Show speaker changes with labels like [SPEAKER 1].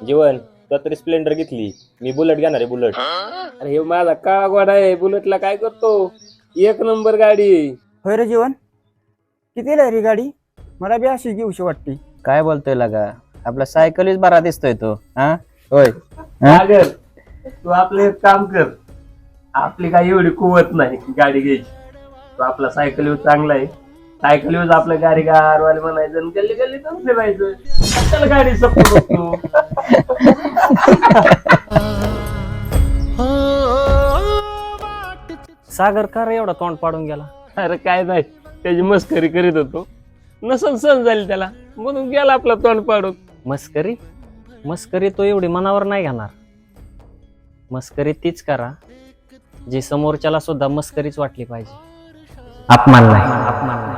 [SPEAKER 1] जीवन तू तरी स्प्लेंडर घेतली, मी बुलेट घेणार आहे बुलेट.
[SPEAKER 2] अरे हे माझा काळा गोडा आहे, बुलेटला काय करतो, एक नंबर गाडी आहे.
[SPEAKER 3] होय रे जीवन, कितीला आहे रे गाडी? मला बी अशी घेऊशी वाटते.
[SPEAKER 4] काय बोलतोय लगा, आपला सायकलीच बरा दिसतोय तो. हा होय.
[SPEAKER 2] सागर, तू आपलं एक काम कर, आपली काही एवढी कुवत नाही गाडी घ्यायची. तू आपला सायकल यूज चांगला आहे, सायकल यूज आपलं गाडी गारवाले म्हणायचं आणि गल्ली गल्ली फिरायचं. चल गाडी सपोर्ट करतो.
[SPEAKER 5] सागर का रे एवढा तोंड पाडून गेला?
[SPEAKER 2] अरे काय नाही, त्याची मस्करी करीत होतो, नसल सण झाली त्याला म्हणून गेला आपला तोंड पाडून.
[SPEAKER 5] मस्करी मस्करी तो एवढी मनावर नाही घेणार. मस्करी तीच करा जी समोरच्याला सुद्धा मस्करीच वाटली पाहिजे. अपमान नाही, अपमान नाही.